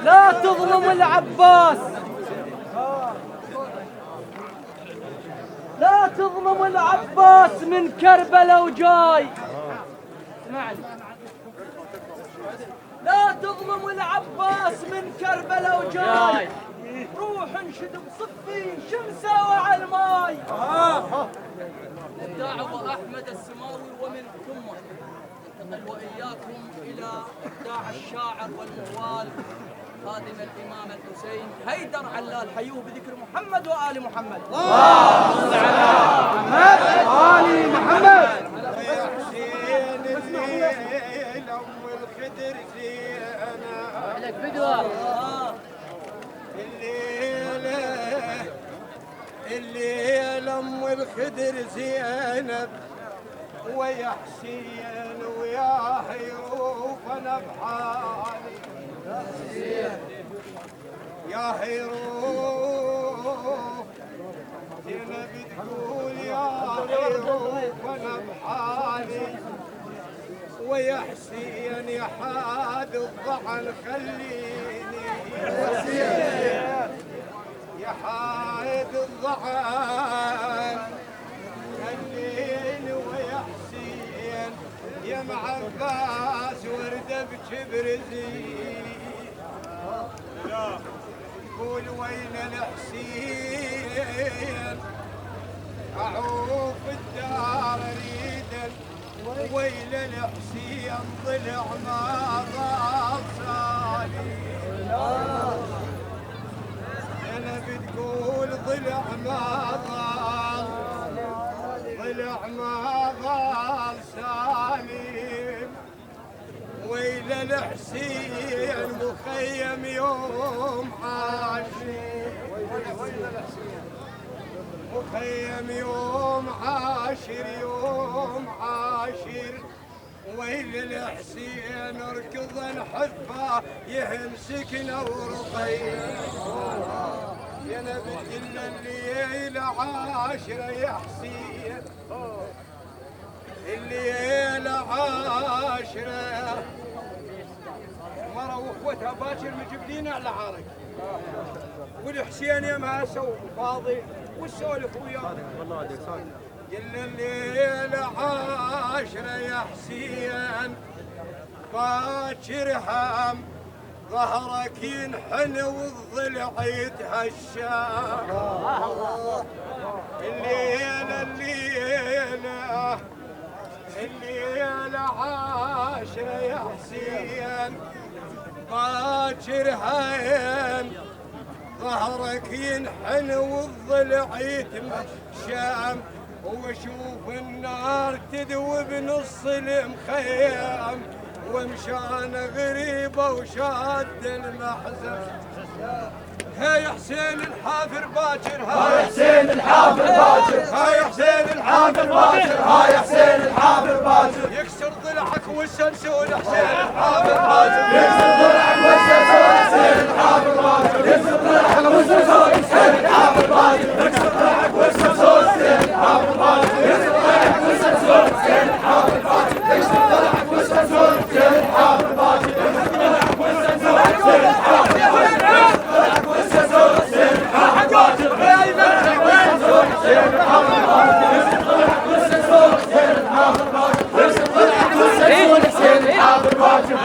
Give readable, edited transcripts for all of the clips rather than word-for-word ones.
لا تظلم العباس، لا تظلم العباس من كربلاء وجاي. اسمعني، لا تظلم العباس من كربلاء وجاي. روح انشد بصفين شمسه وعلى الماي. دعوة أحمد السماوي ومن ثمه ننتقل وإياكم إلى إبداع الشاعر والموال خادم الإمام الحسين حيدر علال. حيوه بذكر محمد وآل محمد. اللهم صل على محمد وآل محمد. يا حسين الليل أم الخدر زينة لك فدوة. الليل أم الخدر زينب ويا حسين ويا هيروف أنا بحالي يا هيروف زينب تقول يا هيروف أنا بحالي ويا حسين يا حاد الضعن خليني يا حاد الضعن خليني ويا حسين يا معباس وردة بكبرزي قول وين الحسين أعوف الدار ريدا ويل الحسين ضلع ما ضاع صالي أنا بتقول ضلع ما ضاع ضلع ما ضاع سالم ويل الحسين مخيم يوم عاشر مخيم يوم عاشر يوم عاشر ويل الحسين اركض الحفا يهمسكنا ورقيم يا نبي الا الليل عاشر يا حسين الليل عاشره مرة واخوتها باكر مجبدين على عارك والحسين يا ماسة وفاضي والسولف وياه إلا الليل عاشرة يا حسين باكر هم ظهرك ينحن والضلع يتهشى الليلة عاشرة يا حسين باكر هم ظهرك ينحن والضلع يتمشى وشوف النار تدوي بنص المخيم ومشان غريبة وشاد المحزن هاي حسين الحافر باكر هاي حسين الحافر باكر هاي حسين الحافر باكر هاي حسين الحافر باكر يكسر ضلعك والسلسول حسين الحافر باكر يكسر ضلعك والسلسول حسين الحافر باكر يكسر ضلعك والسلسول حسين الحافر باكر يكسر ضلعك والسلسول حسين الحافر باكر يكسر ضلعك والسلسول حسين الحافر باكر يكسر ضلعك والسلسول حسين الحافر باكر يكسر ضلعك والسلسول حسين الحافر باكر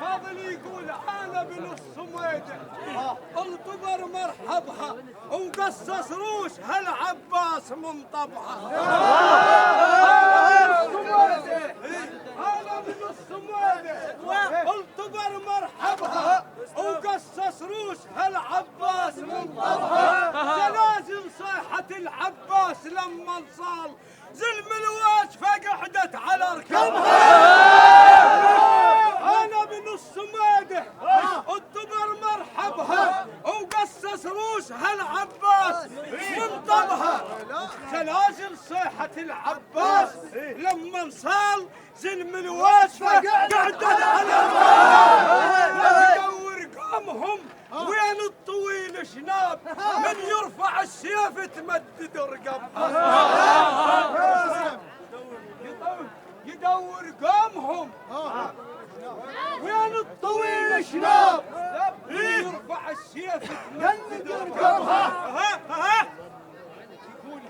فاضل يقول انا بن الصميده انطبر مرحبها وقصص روش هالعباس من طبعها. انا بن الصميده انطبر مرحبها وقصص روش هالعباس من طبعها. زلازل صيحة العباس لما انصال زلم الواج فقعدت على ركبها. انا بن الصميده انطبر مرحبها وقصص روش هالعباس من طبها. زلازل صيحة العباس لما انصال زلم الواج فقعدت على ركبها. يدور قامهم وين الطويل شناب من يرفع السيف تمدد رقبها. يدور قامهم وين الطويل شناب من يرفع السيف تمدد رقبها. يقول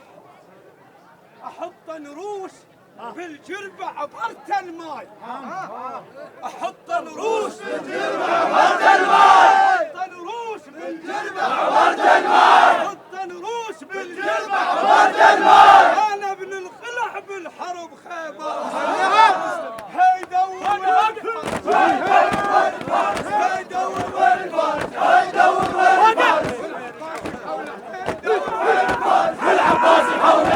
احط نروس بالجربة عبرت الماي. احط نروس بالجربة عبرت الماي. احط نروس بالجربة عبرت الماي. احط نروس بالجربة عبرت الماي. انا ابن الخلع بالحرب خيبر. هيدور والفرس هيدور والفرس هيدور والفرس العباس حوله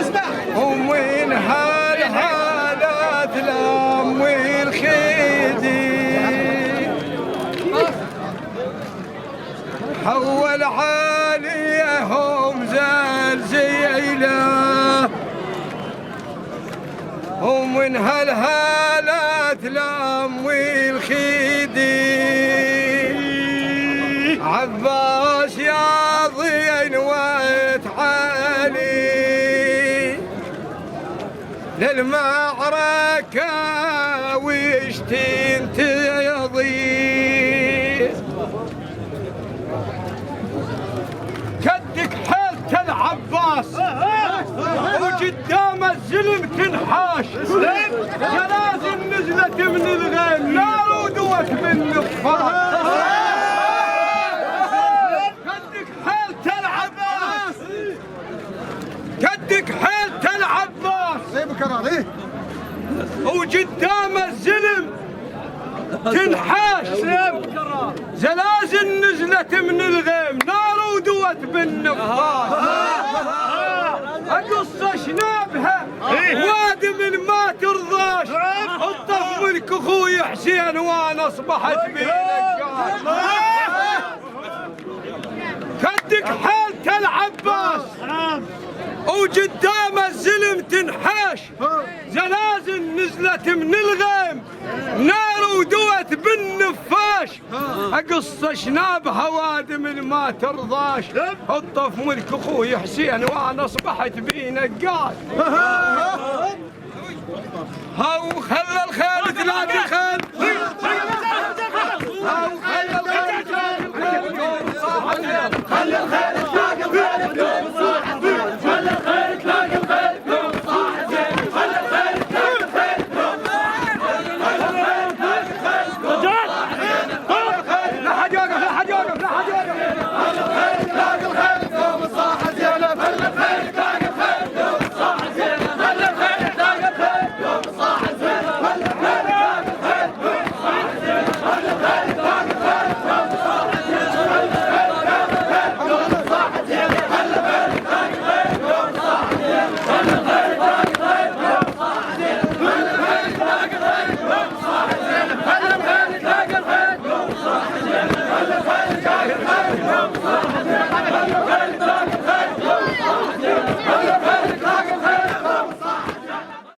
اسمع وين هالحالات لام والخيدي حول عليهم زلزيلة ومن هالحالات لام والخيدي عباس يا ضين وتعالي للمعركة وش تنتظر كدك حالة العباس وقدام الزلم تنحاش جنازة نزلت من الغيم نار ودوت من النفاس كدك حالة العباس كدك حالة العباس وقدام الزلم تنحاش زلازل نزلت من الغيم نار ودوت بالنفاس القصة شنابها وادي من ما ترضاش الطف منك اخوي حسين وانا اصبحت بينك كدك حالة العباس وقدام الزلم تنحاش، زلازل نزلت من الغيم، نار ودوت بالنفاش، قصة شناب هوادم ما ترضاش، حطه في ملك اخوي حسين وانا اصبحت بيه نقاش. هاو خلى الخير